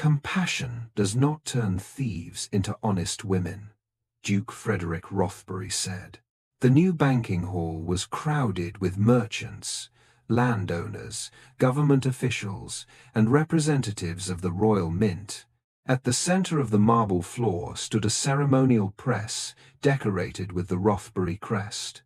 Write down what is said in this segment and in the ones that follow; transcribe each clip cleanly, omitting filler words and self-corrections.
Compassion does not turn thieves into honest women, Duke Frederick Rothbury said. The new banking hall was crowded with merchants, landowners, government officials, and representatives of the royal mint. At the center of the marble floor stood a ceremonial press decorated with the Rothbury crest.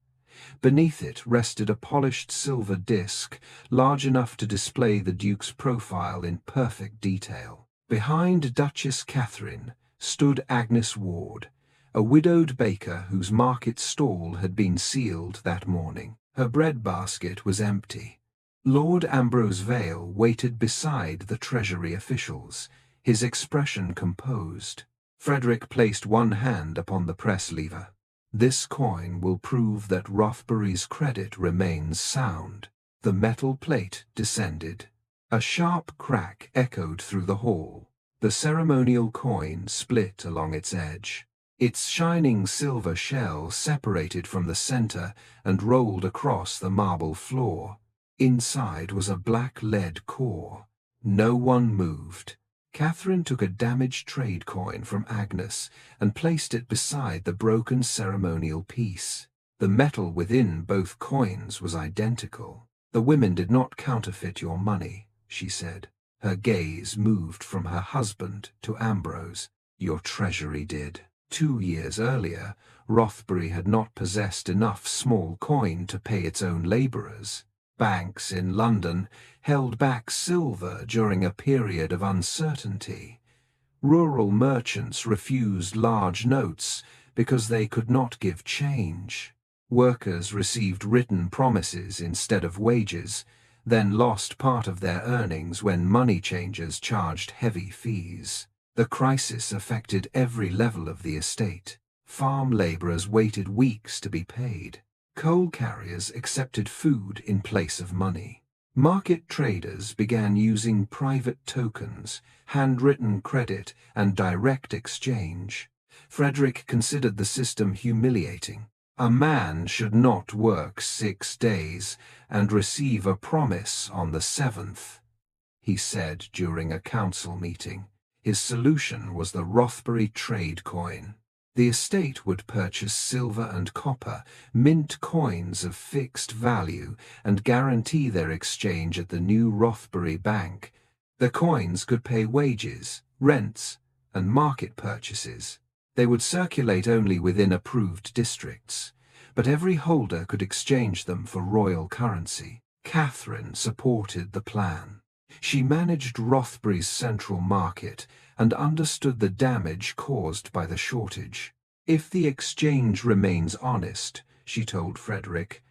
Beneath it rested a polished silver disc, large enough to display the Duke's profile in perfect detail. Behind Duchess Catherine stood Agnes Ward, a widowed baker whose market stall had been sealed that morning. Her bread basket was empty. Lord Ambrose Vale waited beside the treasury officials, his expression composed. Frederick placed one hand upon the press lever. "This coin will prove that Rothbury's credit remains sound." The metal plate descended. A sharp crack echoed through the hall. The ceremonial coin split along its edge. Its shining silver shell separated from the center and rolled across the marble floor. Inside was a black lead core. No one moved. Catherine took a damaged trade coin from Agnes and placed it beside the broken ceremonial piece. The metal within both coins was identical. "The women did not counterfeit your money," she said. Her gaze moved from her husband to Ambrose. "Your treasury did." 2 years earlier, Rothbury had not possessed enough small coin to pay its own laborers. Banks in London held back silver during a period of uncertainty. Rural merchants refused large notes because they could not give change. Workers received written promises instead of wages, then lost part of their earnings when money changers charged heavy fees. The crisis affected every level of the estate. Farm laborers waited weeks to be paid. Coal carriers accepted food in place of money. Market traders began using private tokens, handwritten credit, and direct exchange. Frederick considered the system humiliating. A man should not work 6 days and receive a promise on the 7th, he said during a council meeting. His solution was the Rothbury trade coin. The estate would purchase silver and copper, mint coins of fixed value, and guarantee their exchange at the new Rothbury Bank. The coins could pay wages, rents, and market purchases. They would circulate only within approved districts, but every holder could exchange them for royal currency. Catherine supported the plan. She managed Rothbury's central market and understood the damage caused by the shortage. "If the exchange remains honest," she told Frederick,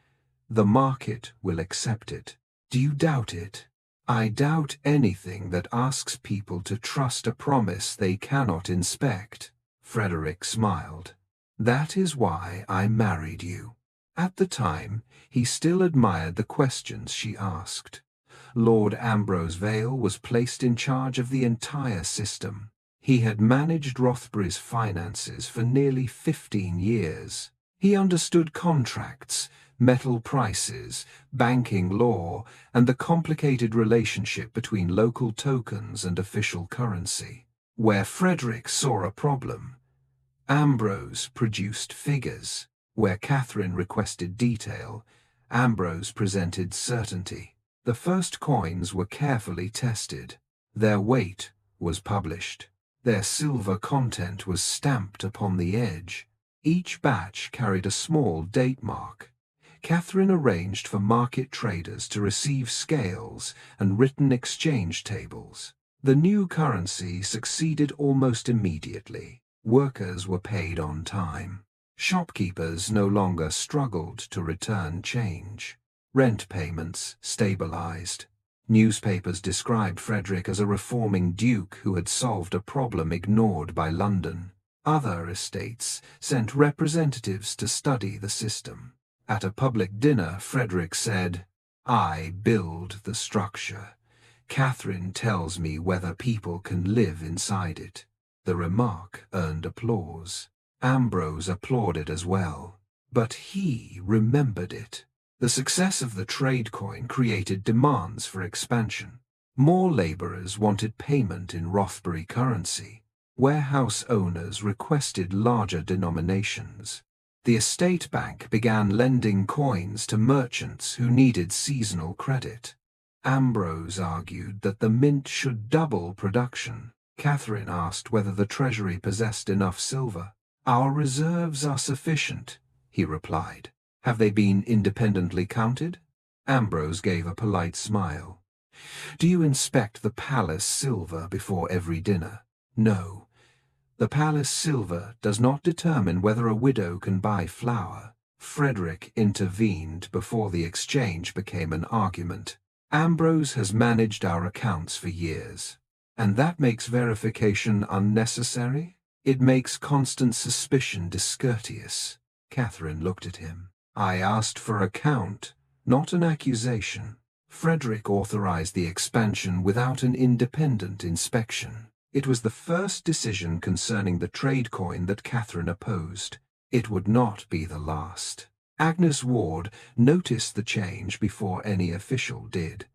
"the market will accept it. Do you doubt it?" "I doubt anything that asks people to trust a promise they cannot inspect." Frederick smiled. "That is why I married you." At the time, he still admired the questions she asked. Lord Ambrose Vale was placed in charge of the entire system. He had managed Rothbury's finances for nearly 15 years. He understood contracts, metal prices, banking law, and the complicated relationship between local tokens and official currency. Where Frederick saw a problem, Ambrose produced figures. Where Catherine requested detail, Ambrose presented certainty. The first coins were carefully tested. Their weight was published. Their silver content was stamped upon the edge. Each batch carried a small date mark. Catherine arranged for market traders to receive scales and written exchange tables. The new currency succeeded almost immediately. Workers were paid on time. Shopkeepers no longer struggled to return change. Rent payments stabilized. Newspapers described Frederick as a reforming duke who had solved a problem ignored by London. Other estates sent representatives to study the system. At a public dinner, Frederick said, "I build the structure. Catherine tells me whether people can live inside it." The remark earned applause. Ambrose applauded as well, but he remembered it. The success of the trade coin created demands for expansion. More laborers wanted payment in Rothbury currency. Warehouse owners requested larger denominations. The estate bank began lending coins to merchants who needed seasonal credit. Ambrose argued that the mint should double production. Catherine asked whether the treasury possessed enough silver. "Our reserves are sufficient," he replied. "Have they been independently counted?" Ambrose gave a polite smile. "Do you inspect the palace silver before every dinner?" "No. The palace silver does not determine whether a widow can buy flour." Frederick intervened before the exchange became an argument. "Ambrose has managed our accounts for years. And that makes verification unnecessary? It makes constant suspicion discourteous." Catherine looked at him. "I asked for a count, not an accusation." Frederick authorized the expansion without an independent inspection. It was the first decision concerning the trade coin that Catherine opposed. It would not be the last. Agnes Ward noticed the change before any official did.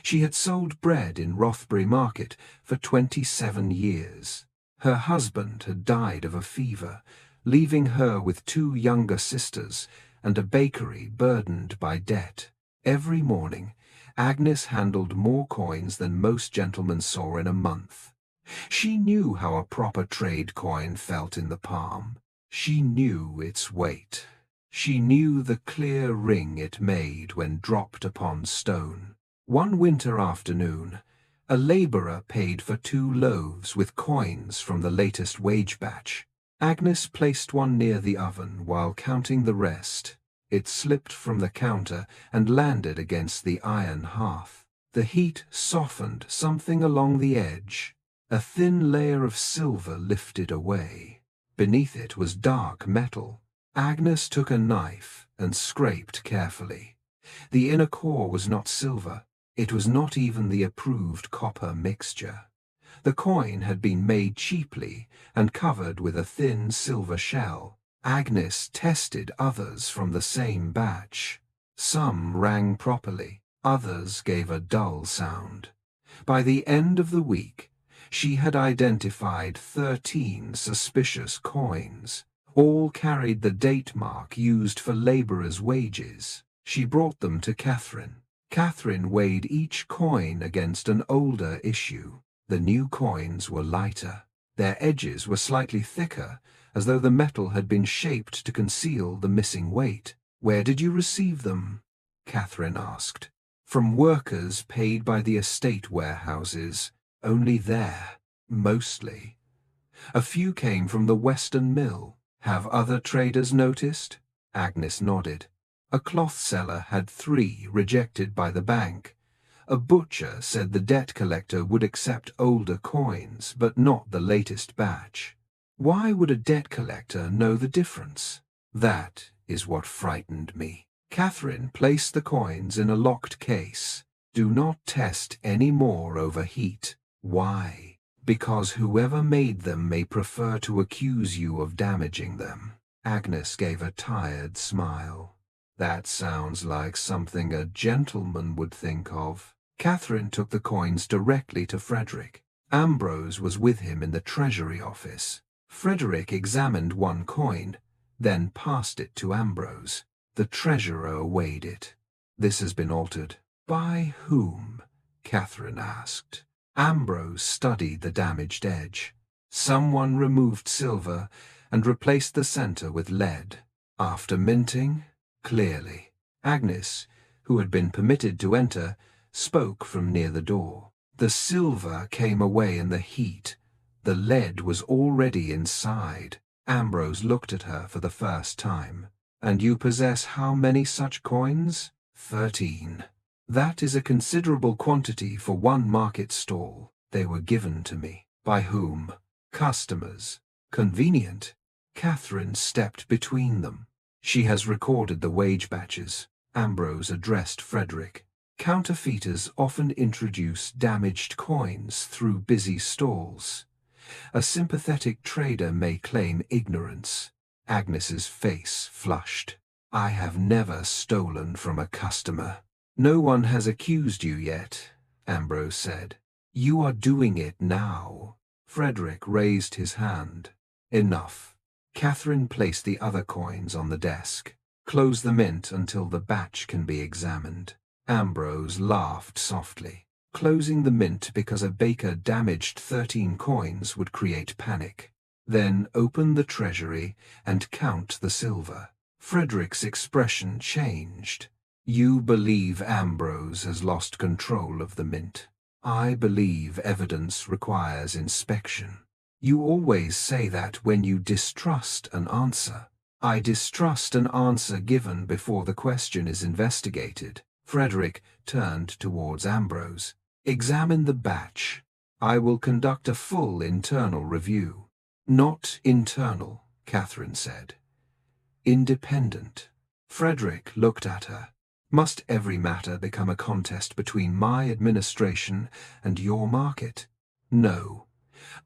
She had sold bread in Rothbury Market for 27 years. Her husband had died of a fever, leaving her with 2 younger sisters and a bakery burdened by debt. Every morning, Agnes handled more coins than most gentlemen saw in a month. She knew how a proper trade coin felt in the palm. She knew its weight. She knew the clear ring it made when dropped upon stone. One winter afternoon, a laborer paid for 2 loaves with coins from the latest wage batch. Agnes placed one near the oven while counting the rest. It slipped from the counter and landed against the iron hearth. The heat softened something along the edge. A thin layer of silver lifted away. Beneath it was dark metal. Agnes took a knife and scraped carefully. The inner core was not silver. It was not even the approved copper mixture. The coin had been made cheaply and covered with a thin silver shell. Agnes tested others from the same batch. Some rang properly, others gave a dull sound. By the end of the week, she had identified 13 suspicious coins. All carried the date mark used for laborers' wages. She brought them to Catherine. Catherine weighed each coin against an older issue. The new coins were lighter. Their edges were slightly thicker, as though the metal had been shaped to conceal the missing weight. "Where did you receive them?" Catherine asked. "From workers paid by the estate warehouses. Only there, mostly. A few came from the Western Mill. Have other traders noticed?" Agnes nodded. A cloth seller had 3 rejected by the bank. A butcher said the debt collector would accept older coins, but not the latest batch. Why would a debt collector know the difference? That is what frightened me. Catherine placed the coins in a locked case. "Do not test any more over heat." "Why?" "Because whoever made them may prefer to accuse you of damaging them." Agnes gave a tired smile. "That sounds like something a gentleman would think of." Catherine took the coins directly to Frederick. Ambrose was with him in the treasury office. Frederick examined one coin, then passed it to Ambrose. The treasurer weighed it. "This has been altered." "By whom?" Catherine asked. Ambrose studied the damaged edge. "Someone removed silver and replaced the center with lead. After minting?" "Clearly." Agnes, who had been permitted to enter, spoke from near the door. "The silver came away in the heat. The lead was already inside." Ambrose looked at her for the first time. "And you possess how many such coins?" 13. "That is a considerable quantity for one market stall. They were given to me." "By whom?" "Customers." "Convenient." Catherine stepped between them. "She has recorded the wage batches." Ambrose addressed Frederick. "Counterfeiters often introduce damaged coins through busy stalls. A sympathetic trader may claim ignorance." Agnes's face flushed. "I have never stolen from a customer." "No one has accused you yet." Ambrose said. "You are doing it now." Frederick raised his hand. "Enough." Catherine placed the other coins on the desk. "Close the mint until the batch can be examined." Ambrose laughed softly. Closing the mint because a baker damaged 13 coins would create panic. "Then open the treasury and count the silver." Frederick's expression changed. "You believe Ambrose has lost control of the mint. I believe evidence requires inspection. You always say that when you distrust an answer. I distrust an answer given before the question is investigated." Frederick turned towards Ambrose. "Examine the batch. I will conduct a full internal review." "Not internal," Catherine said. "Independent." Frederick looked at her. "Must every matter become a contest between my administration and your market?" "No.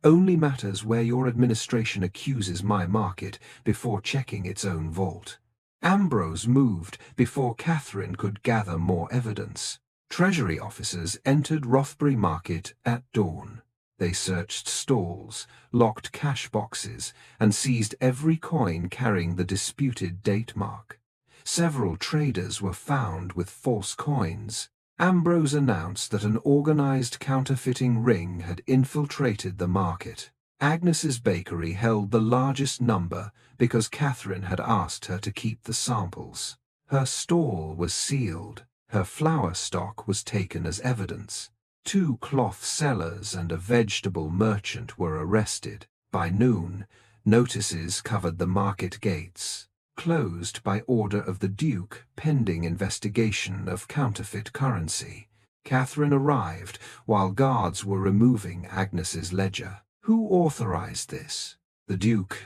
Only matters where your administration accuses my market before checking its own vault." Ambrose moved before Catherine could gather more evidence. Treasury officers entered Rothbury Market at dawn. They searched stalls, locked cash boxes, and seized every coin carrying the disputed date mark. Several traders were found with false coins. Ambrose announced that an organized counterfeiting ring had infiltrated the market. Agnes's bakery held the largest number because Catherine had asked her to keep the samples. Her stall was sealed. Her flour stock was taken as evidence. 2 cloth sellers and a vegetable merchant were arrested. By noon, notices covered the market gates. "Closed by order of the Duke, pending investigation of counterfeit currency." Catherine arrived while guards were removing Agnes's ledger. "Who authorized this?" "The Duke,"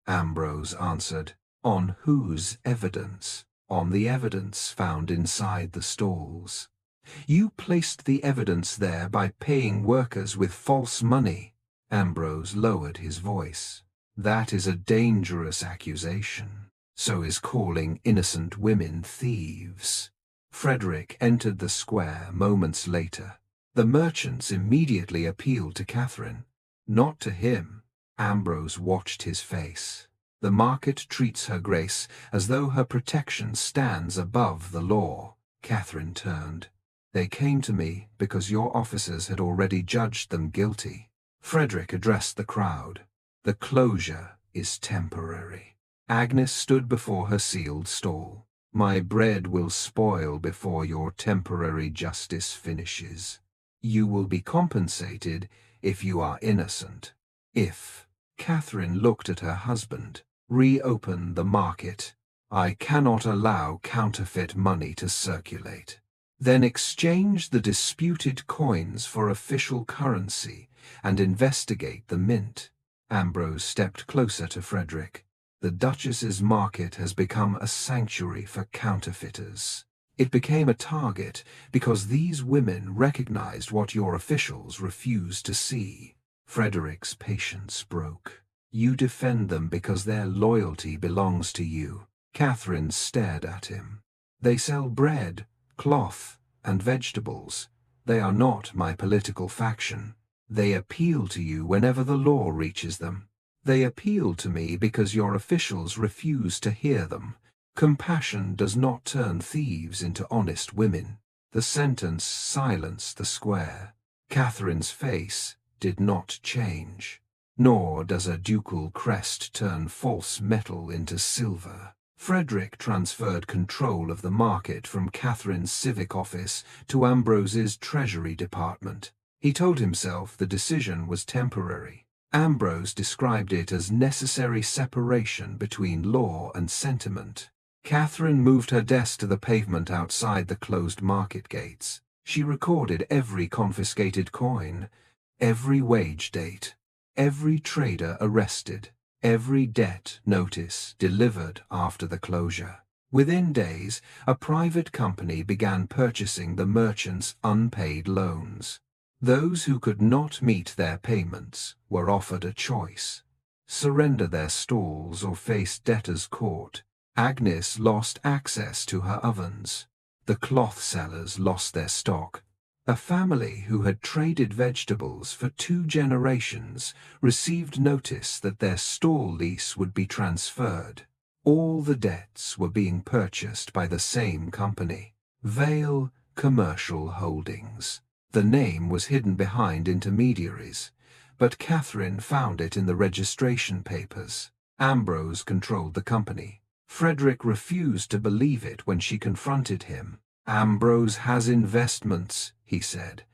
Ambrose answered. "On whose evidence?" "On the evidence found inside the stalls." "You placed the evidence there by paying workers with false money." Ambrose lowered his voice. "That is a dangerous accusation. So is calling innocent women thieves." Frederick entered the square moments later. The merchants immediately appealed to Catherine. Not to him. Ambrose watched his face. "The market treats her grace as though her protection stands above the law." Catherine turned. "They came to me because your officers had already judged them guilty." Frederick addressed the crowd. "The closure is temporary." Agnes stood before her sealed stall. "My bread will spoil before your temporary justice finishes. You will be compensated if you are innocent. If—" Catherine looked at her husband. "Reopen the market. I cannot allow counterfeit money to circulate. Then exchange the disputed coins for official currency and investigate the mint." Ambrose stepped closer to Frederick. "The Duchess's market has become a sanctuary for counterfeiters. It became a target because these women recognized what your officials refused to see." Frederick's patience broke. "You defend them because their loyalty belongs to you." Catherine stared at him. "They sell bread, cloth, and vegetables. They are not my political faction. They appeal to you whenever the law reaches them. They appeal to me because your officials refuse to hear them. Compassion does not turn thieves into honest women." The sentence silenced the square. Catherine's face did not change. Nor does a ducal crest turn false metal into silver. Frederick transferred control of the market from Catherine's civic office to Ambrose's treasury department. He told himself the decision was temporary. Ambrose described it as necessary separation between law and sentiment. Catherine moved her desk to the pavement outside the closed market gates. She recorded every confiscated coin, every wage date, every trader arrested, every debt notice delivered after the closure. Within days, a private company began purchasing the merchants' unpaid loans. Those who could not meet their payments were offered a choice: surrender their stalls or face debtors' court. Agnes lost access to her ovens. The cloth sellers lost their stock. A family who had traded vegetables for 2 generations received notice that their stall lease would be transferred. All the debts were being purchased by the same company, Vale Commercial Holdings. The name was hidden behind intermediaries, but Catherine found it in the registration papers. Ambrose controlled the company. Frederick refused to believe it when she confronted him. "Ambrose has investments," he said.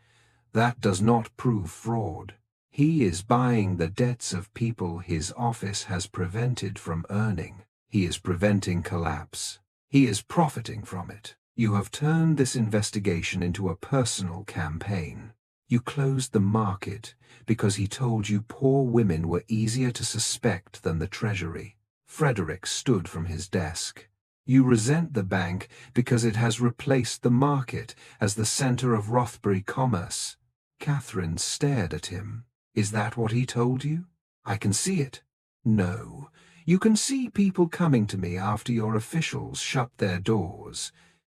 "That does not prove fraud. He is buying the debts of people his office has prevented from earning. He is preventing collapse. He is profiting from it. You have turned this investigation into a personal campaign. You closed the market because he told you poor women were easier to suspect than the treasury." Frederick stood from his desk. "You resent the bank because it has replaced the market as the center of Rothbury commerce." Catherine stared at him. "Is that what he told you? I can see it." "No. You can see people coming to me after your officials shut their doors.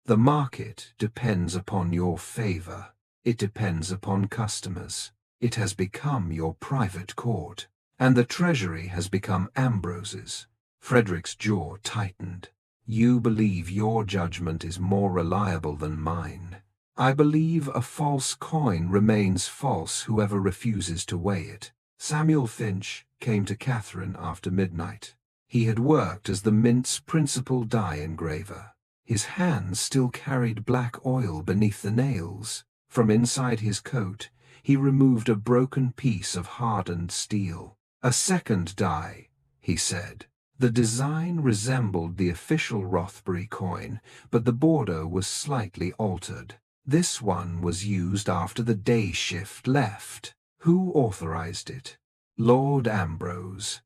The market depends upon your favor. It depends upon customers. It has become your private court, and the treasury has become Ambrose's." Frederick's jaw tightened. "You believe your judgment is more reliable than mine. I believe a false coin remains false whoever refuses to weigh it." Samuel Finch came to Catherine after midnight. He had worked as the Mint's principal die engraver. His hands still carried black oil beneath the nails. From inside his coat, he removed a broken piece of hardened steel. "A second die," he said. The design resembled the official Rothbury coin, but the border was slightly altered. This one was used after the day shift left. "Who authorized it?" "Lord Ambrose."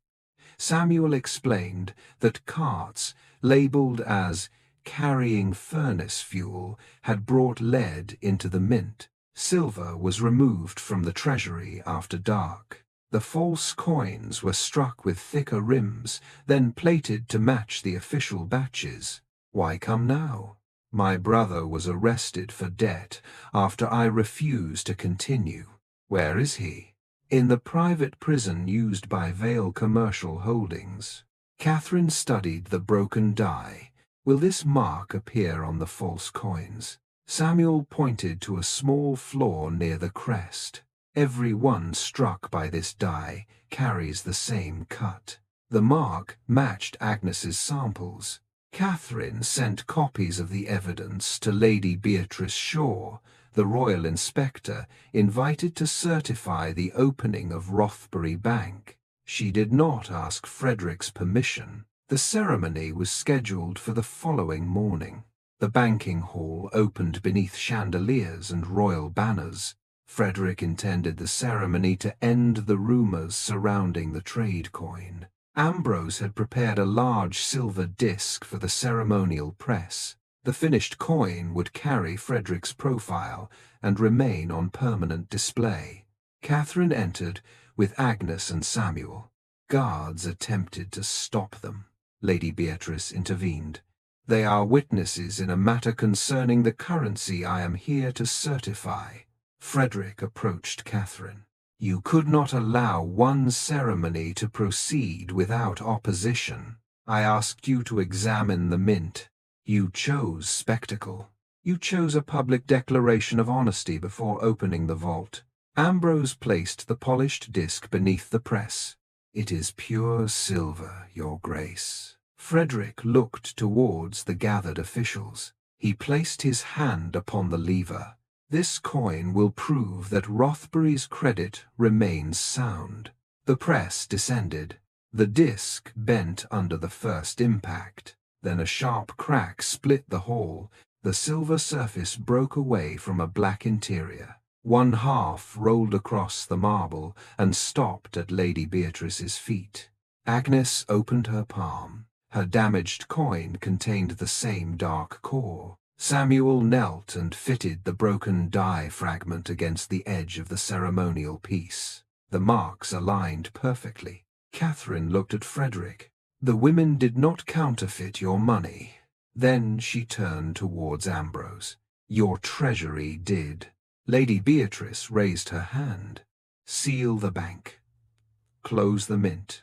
Samuel explained that carts, labeled as carrying furnace fuel, had brought lead into the Mint. Silver was removed from the treasury after dark. The false coins were struck with thicker rims, then plated to match the official batches. "Why come now?" "My brother was arrested for debt after I refused to continue." "Where is he?" "In the private prison used by Vale Commercial Holdings." Catherine studied the broken die. "Will this mark appear on the false coins?" Samuel pointed to a small flaw near the crest. "Every one struck by this die carries the same cut." The mark matched Agnes's samples. Catherine sent copies of the evidence to Lady Beatrice Shaw, the royal inspector, invited to certify the opening of Rothbury Bank. She did not ask Frederick's permission. The ceremony was scheduled for the following morning. The banking hall opened beneath chandeliers and royal banners. Frederick intended the ceremony to end the rumors surrounding the trade coin. Ambrose had prepared a large silver disc for the ceremonial press. The finished coin would carry Frederick's profile and remain on permanent display. Catherine entered with Agnes and Samuel. Guards attempted to stop them. Lady Beatrice intervened. "They are witnesses in a matter concerning the currency I am here to certify." Frederick approached Catherine. "You could not allow one ceremony to proceed without opposition. I asked you to examine the Mint. You chose spectacle. You chose a public declaration of honesty before opening the vault." Ambrose placed the polished disc beneath the press. "It is pure silver, Your Grace." Frederick looked towards the gathered officials. He placed his hand upon the lever. "This coin will prove that Rothbury's credit remains sound." The press descended. The disc bent under the first impact. Then a sharp crack split the hall. The silver surface broke away from a black interior. One half rolled across the marble and stopped at Lady Beatrice's feet. Agnes opened her palm. Her damaged coin contained the same dark core. Samuel knelt and fitted the broken die fragment against the edge of the ceremonial piece. The marks aligned perfectly. Catherine looked at Frederick. "The women did not counterfeit your money." Then she turned towards Ambrose. "Your treasury did." Lady Beatrice raised her hand. Seal the bank. Close the mint.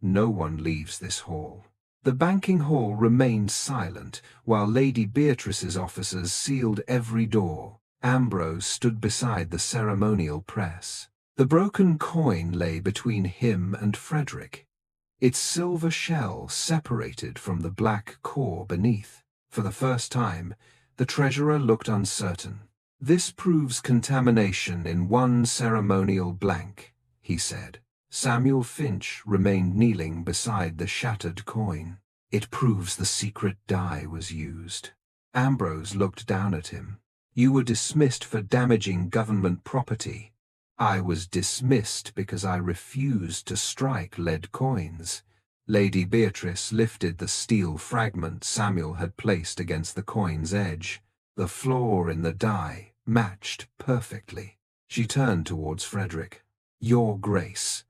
No one leaves this hall. The banking hall remained silent while Lady Beatrice's officers sealed every door. Ambrose stood beside the ceremonial press. The broken coin lay between him and Frederick, its silver shell separated from the black core beneath. For the first time, the treasurer looked uncertain. "This proves contamination in one ceremonial blank," he said. Samuel Finch remained kneeling beside the shattered coin. "It proves the secret die was used." Ambrose looked down at him. "You were dismissed for damaging government property." "I was dismissed because I refused to strike lead coins." Lady Beatrice lifted the steel fragment Samuel had placed against the coin's edge. The flaw in the die matched perfectly. She turned towards Frederick. "Your Grace,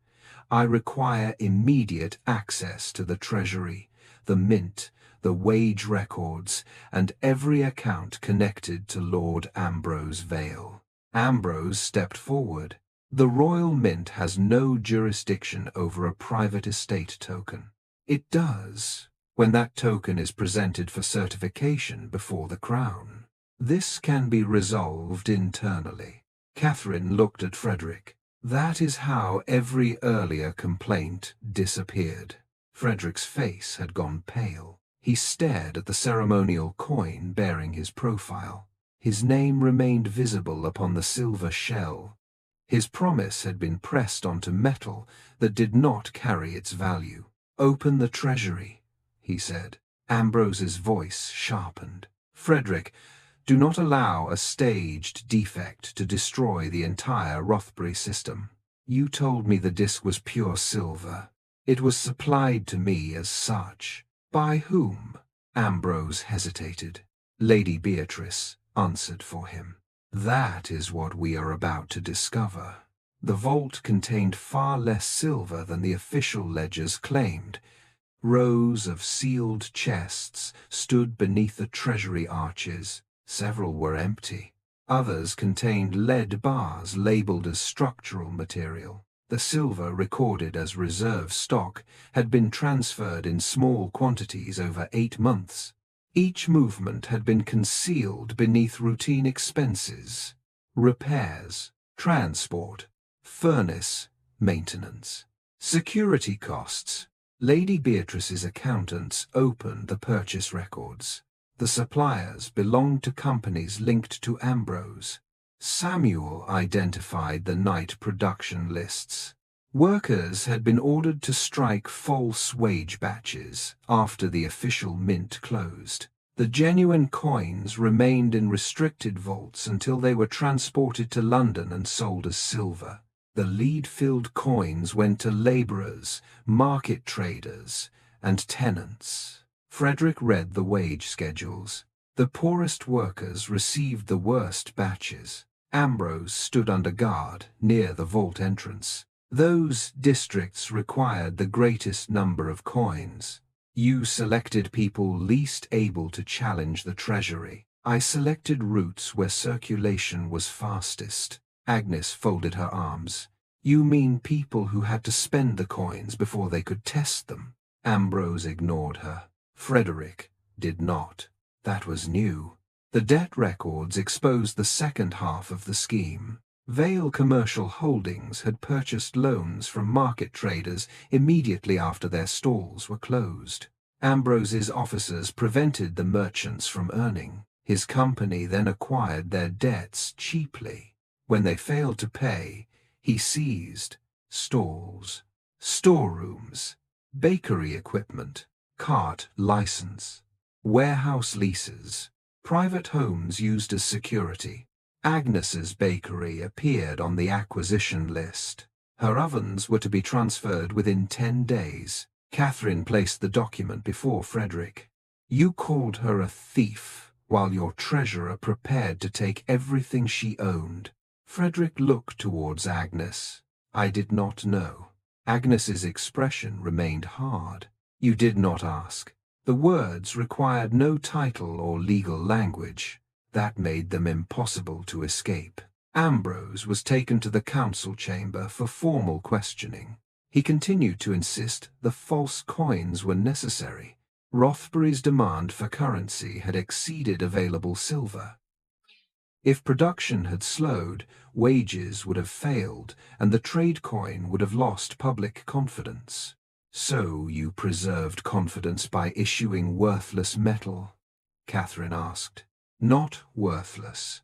I require immediate access to the treasury, the mint, the wage records, and every account connected to Lord Ambrose Vale." Ambrose stepped forward. "The Royal Mint has no jurisdiction over a private estate token. It does when that token is presented for certification before the Crown. This can be resolved internally." Catherine looked at Frederick. "That is how every earlier complaint disappeared." Frederick's face had gone pale. He stared at the ceremonial coin bearing his profile. His name remained visible upon the silver shell. His promise had been pressed onto metal that did not carry its value. "Open the treasury," he said. Ambrose's voice sharpened. "Frederick, do not allow a staged defect to destroy the entire Rothbury system. You told me the disc was pure silver. It was supplied to me as such." "By whom?" Ambrose hesitated. "Lady Beatrice answered for him." "That is what we are about to discover." The vault contained far less silver than the official ledgers claimed. Rows of sealed chests stood beneath the treasury arches. Several were empty. Others contained lead bars labeled as structural material. The silver recorded as reserve stock had been transferred in small quantities over 8 months. Each movement had been concealed beneath routine expenses: repairs, transport, furnace, maintenance, security costs. Lady Beatrice's accountants opened the purchase records. The suppliers belonged to companies linked to Ambrose. Samuel identified the night production lists. Workers had been ordered to strike false wage batches after the official mint closed. The genuine coins remained in restricted vaults until they were transported to London and sold as silver. The lead-filled coins went to labourers, market traders, and tenants. Frederick read the wage schedules. The poorest workers received the worst batches. Ambrose stood under guard near the vault entrance. Those districts required the greatest number of coins. You selected people least able to challenge the treasury. I selected routes where circulation was fastest. Agnes folded her arms. You mean people who had to spend the coins before they could test them? Ambrose ignored her. Frederick did not. That was new. The debt records exposed the second half of the scheme. Vale Commercial Holdings had purchased loans from market traders immediately after their stalls were closed. Ambrose's officers prevented the merchants from earning. His company then acquired their debts cheaply. When they failed to pay, he seized stalls, storerooms, bakery equipment, cart license, warehouse leases, private homes used as security. Agnes's bakery appeared on the acquisition list. Her ovens were to be transferred within 10 days. Catherine placed the document before Frederick. You called her a thief, while your treasurer prepared to take everything she owned. Frederick looked towards Agnes. I did not know. Agnes's expression remained hard. You did not ask. The words required no title or legal language. That made them impossible to escape. Ambrose was taken to the council chamber for formal questioning. He continued to insist the false coins were necessary. Rothbury's demand for currency had exceeded available silver. If production had slowed, wages would have failed, and the trade coin would have lost public confidence. "So you preserved confidence by issuing worthless metal?" Catherine asked. "Not worthless.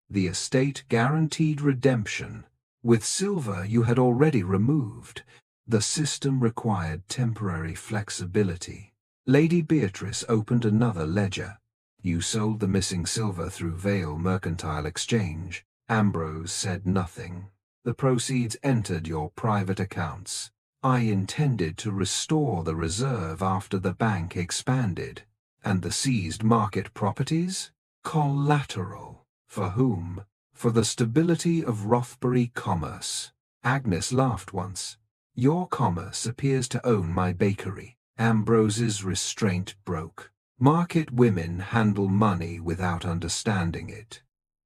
The estate guaranteed redemption. With silver you had already removed. The system required temporary flexibility." Lady Beatrice opened another ledger. "You sold the missing silver through Vale Mercantile Exchange." Ambrose said nothing. "The proceeds entered your private accounts. I intended to restore the reserve after the bank expanded." "And the seized market properties?" "Collateral." "For whom?" "For the stability of Rothbury commerce." Agnes laughed once. "Your commerce appears to own my bakery." Ambrose's restraint broke. "Market women handle money without understanding it.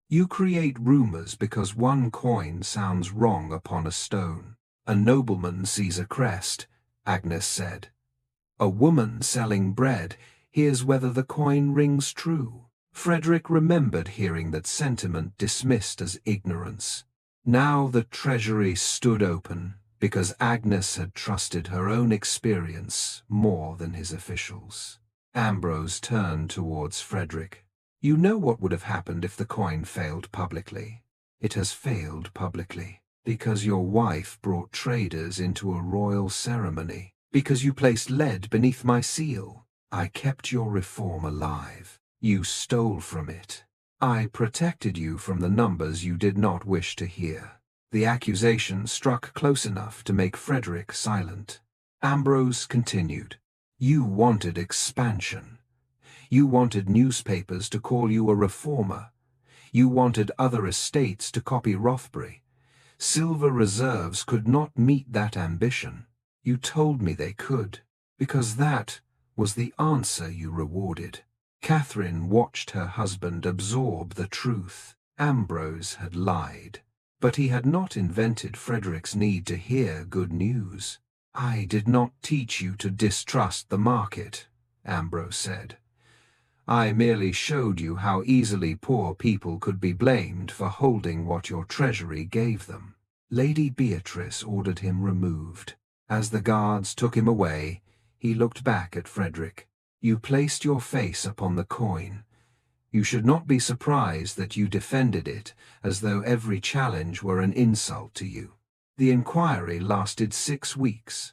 You create rumors because one coin sounds wrong upon a stone." "A nobleman sees a crest," Agnes said. "A woman selling bread hears whether the coin rings true." Frederick remembered hearing that sentiment dismissed as ignorance. Now the treasury stood open, because Agnes had trusted her own experience more than his officials. Ambrose turned towards Frederick. "You know what would have happened if the coin failed publicly. It has failed publicly, because your wife brought traders into a royal ceremony, because you placed lead beneath my seal. I kept your reform alive. You stole from it. I protected you from the numbers you did not wish to hear." The accusation struck close enough to make Frederick silent. Ambrose continued. "You wanted expansion. You wanted newspapers to call you a reformer. You wanted other estates to copy Rothbury. Silver reserves could not meet that ambition. You told me they could, because that was the answer you rewarded." Catherine watched her husband absorb the truth. Ambrose had lied, but he had not invented Frederick's need to hear good news. "I did not teach you to distrust the market," Ambrose said. "I merely showed you how easily poor people could be blamed for holding what your treasury gave them." Lady Beatrice ordered him removed. As the guards took him away, he looked back at Frederick. "You placed your face upon the coin. You should not be surprised that you defended it as though every challenge were an insult to you." The inquiry lasted 6 weeks.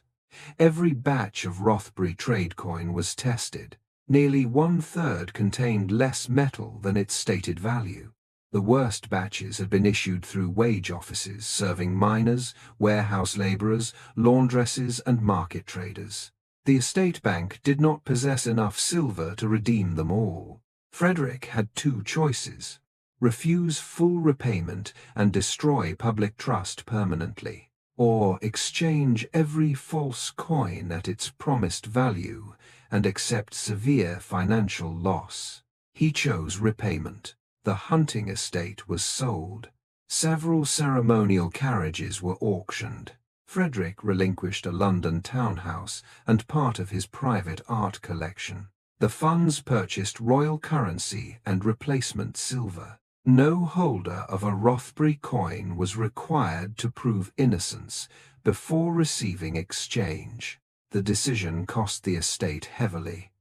Every batch of Rothbury trade coin was tested. Nearly 1/3 contained less metal than its stated value. The worst batches had been issued through wage offices serving miners, warehouse laborers, laundresses, and market traders. The estate bank did not possess enough silver to redeem them all. Frederick had 2 choices: refuse full repayment and destroy public trust permanently, or exchange every false coin at its promised value and accept severe financial loss. He chose repayment. The hunting estate was sold. Several ceremonial carriages were auctioned. Frederick relinquished a London townhouse and part of his private art collection. The funds purchased royal currency and replacement silver. No holder of a Rothbury coin was required to prove innocence before receiving exchange. The decision cost the estate heavily.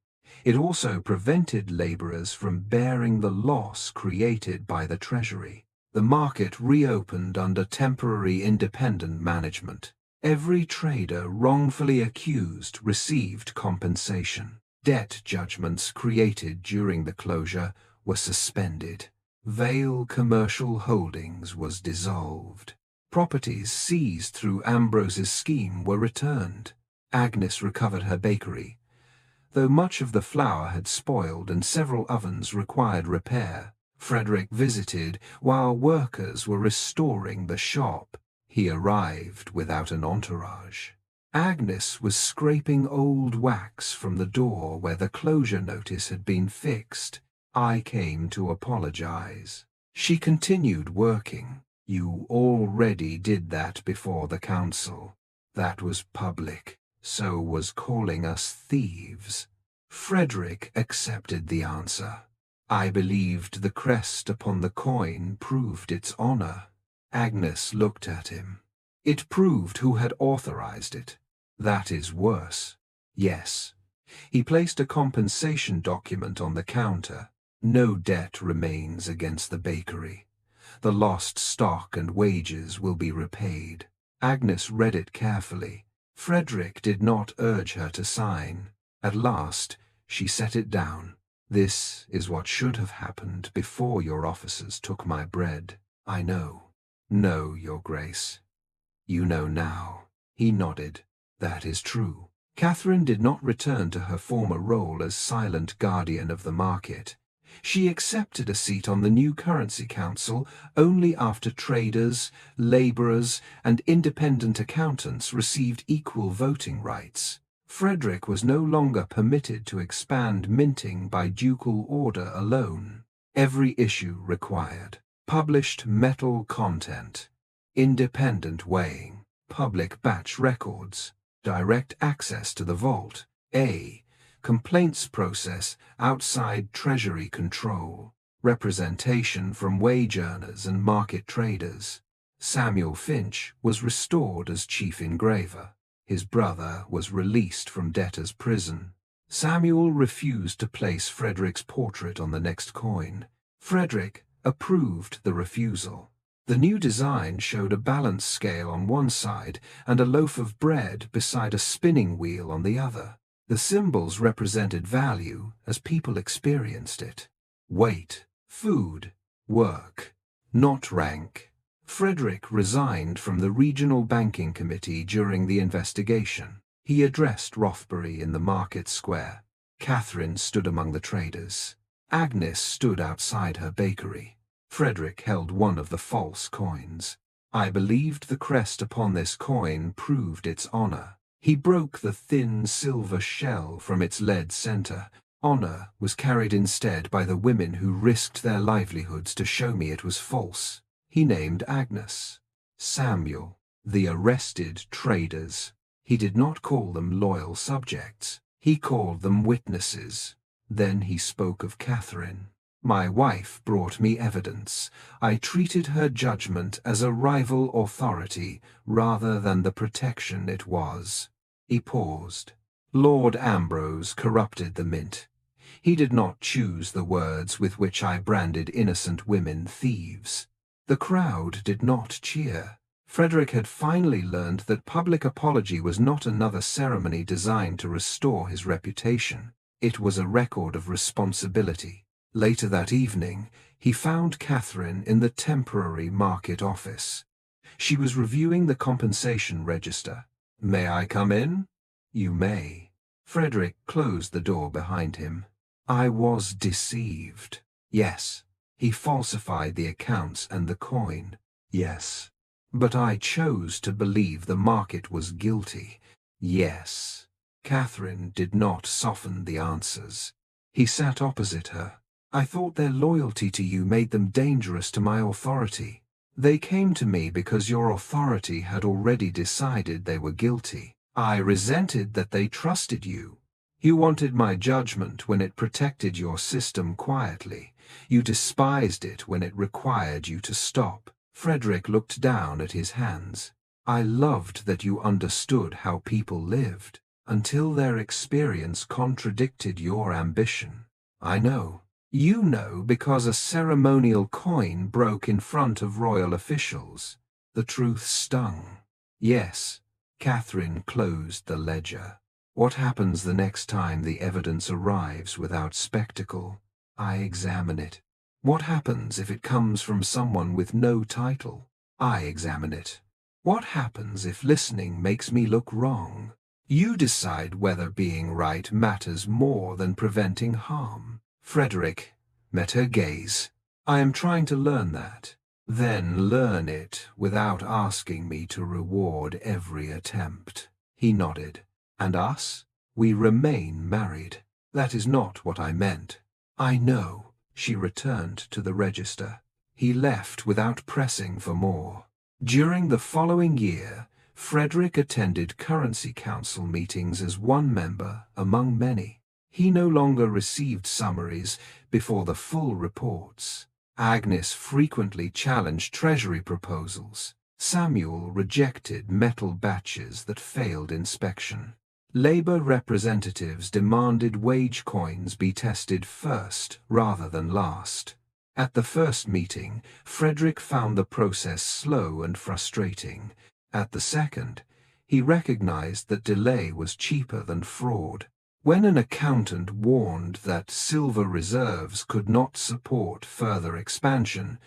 It also prevented laborers from bearing the loss created by the treasury. The market reopened under temporary independent management. Every trader wrongfully accused received compensation. Debt judgments created during the closure were suspended. Vale Commercial Holdings was dissolved. Properties seized through Ambrose's scheme were returned. Agnes recovered her bakery, though much of the flour had spoiled and several ovens required repair. Frederick visited while workers were restoring the shop. He arrived without an entourage. Agnes was scraping old wax from the door where the closure notice had been fixed. "I came to apologize." She continued working. You already did that before the council. That was public. So was calling us thieves. Frederick accepted the answer. I believed the crest upon the coin proved its honor. Agnes looked at him. It proved who had authorized it. That is worse. Yes. He placed a compensation document on the counter. No debt remains against the bakery. The lost stock and wages will be repaid. Agnes read it carefully. Frederick did not urge her to sign. At last, she set it down. This is what should have happened before your officers took my bread. I know. No, Your Grace. You know now. He nodded. That is true. Catherine did not return to her former role as silent guardian of the market. She accepted a seat on the new currency council only after traders, laborers, and independent accountants received equal voting rights. Frederick was no longer permitted to expand minting by ducal order alone. Every issue required published metal content, independent weighing, public batch records, direct access to the vault, complaints process outside treasury control, representation from wage earners and market traders. Samuel Finch was restored as chief engraver. His brother was released from debtor's prison. Samuel refused to place Frederick's portrait on the next coin. Frederick approved the refusal. The new design showed a balance scale on one side and a loaf of bread beside a spinning wheel on the other. The symbols represented value as people experienced it. Weight, food, work, not rank. Frederick resigned from the Regional Banking Committee during the investigation. He addressed Rothbury in the market square. Catherine stood among the traders. Agnes stood outside her bakery. Frederick held one of the false coins. I believed the crest upon this coin proved its honor. He broke the thin silver shell from its lead center. Honor was carried instead by the women who risked their livelihoods to show me it was false. He named Agnes, Samuel, the arrested traders. He did not call them loyal subjects. He called them witnesses. Then he spoke of Catherine. My wife brought me evidence. I treated her judgment as a rival authority rather than the protection it was. He paused. Lord Ambrose corrupted the mint. He did not choose the words with which I branded innocent women thieves. The crowd did not cheer. Frederick had finally learned that public apology was not another ceremony designed to restore his reputation. It was a record of responsibility. Later that evening, he found Catherine in the temporary market office. She was reviewing the compensation register. May I come in? You may. Frederick closed the door behind him. I was deceived. Yes. He falsified the accounts and the coin. Yes. But I chose to believe the market was guilty. Yes. Catherine did not soften the answers. He sat opposite her. I thought their loyalty to you made them dangerous to my authority. They came to me because your authority had already decided they were guilty. I resented that they trusted you. You wanted my judgment when it protected your system quietly. You despised it when it required you to stop. Frederick looked down at his hands. I loved that you understood how people lived, until their experience contradicted your ambition. I know. You know because a ceremonial coin broke in front of royal officials. The truth stung. Yes. Catherine closed the ledger. What happens the next time the evidence arrives without spectacle? I examine it. What happens if it comes from someone with no title? I examine it. What happens if listening makes me look wrong? You decide whether being right matters more than preventing harm. Frederick met her gaze. I am trying to learn that. Then learn it without asking me to reward every attempt. He nodded. And us? We remain married. That is not what I meant. I know. She returned to the register. He left without pressing for more. During the following year, Frederick attended Currency Council meetings as one member among many. He no longer received summaries before the full reports. Agnes frequently challenged treasury proposals. Samuel rejected metal batches that failed inspection. Labor representatives demanded wage coins be tested first rather than last. At the first meeting, Frederick found the process slow and frustrating. At the second, he recognized that delay was cheaper than fraud. When an accountant warned that silver reserves could not support further expansion,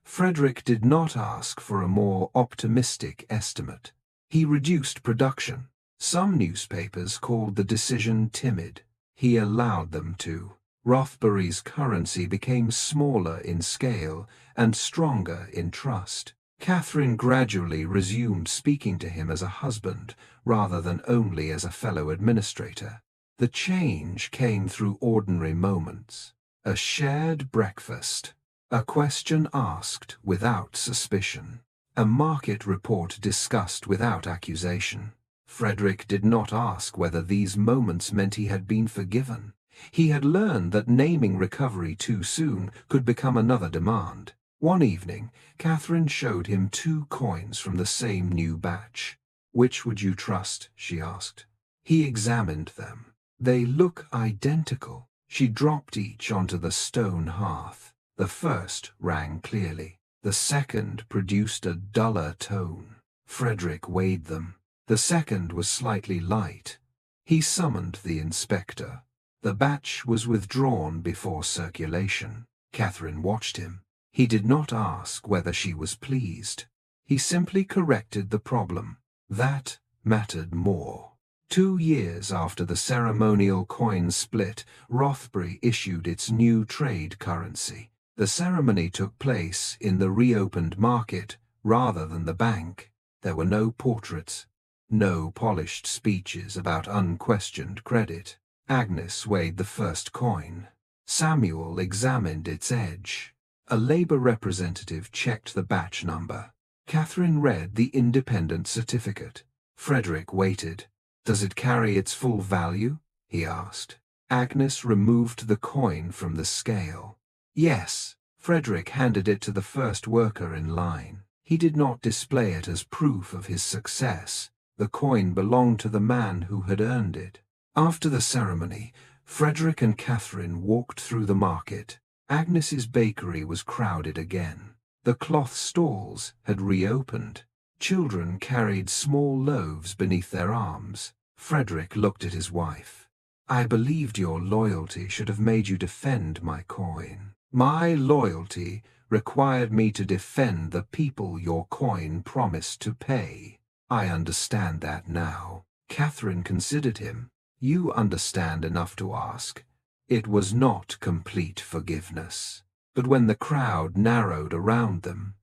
Frederick did not ask for a more optimistic estimate. He reduced production. Some newspapers called the decision timid. He allowed them to. Rothbury's currency became smaller in scale and stronger in trust. Catherine gradually resumed speaking to him as a husband rather than only as a fellow administrator. The change came through ordinary moments. A shared breakfast. A question asked without suspicion. A market report discussed without accusation. Frederick did not ask whether these moments meant he had been forgiven. He had learned that naming recovery too soon could become another demand. One evening, Catherine showed him 2 coins from the same new batch. "Which would you trust?" she asked. He examined them. "They look identical." She dropped each onto the stone hearth. The first rang clearly. The second produced a duller tone. Frederick weighed them. The second was slightly light. He summoned the inspector. The batch was withdrawn before circulation. Catherine watched him. He did not ask whether she was pleased. He simply corrected the problem. That mattered more. 2 years after the ceremonial coin split, Rothbury issued its new trade currency. The ceremony took place in the reopened market rather than the bank. There were no portraits, no polished speeches about unquestioned credit. Agnes weighed the first coin. Samuel examined its edge. A labor representative checked the batch number. Catherine read the independent certificate. Frederick waited. "Does it carry its full value?" he asked. Agnes removed the coin from the scale. "Yes." Frederick handed it to the first worker in line. He did not display it as proof of his success. The coin belonged to the man who had earned it. After the ceremony, Frederick and Catherine walked through the market. Agnes's bakery was crowded again. The cloth stalls had reopened. Children carried small loaves beneath their arms. Frederick looked at his wife. "I believed your loyalty should have made you defend my coin. My loyalty required me to defend the people your coin promised to pay. I understand that now." Catherine considered him. "You understand enough to ask." It was not complete forgiveness. But when the crowd narrowed around them,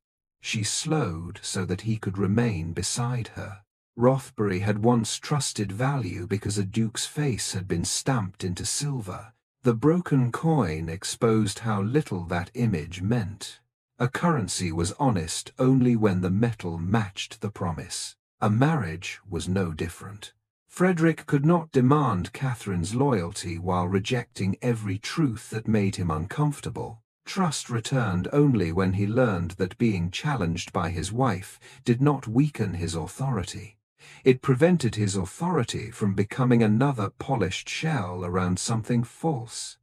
she slowed so that he could remain beside her. Rothbury had once trusted value because a duke's face had been stamped into silver. The broken coin exposed how little that image meant. A currency was honest only when the metal matched the promise. A marriage was no different. Frederick could not demand Catherine's loyalty while rejecting every truth that made him uncomfortable. Trust returned only when he learned that being challenged by his wife did not weaken his authority. It prevented his authority from becoming another polished shell around something false.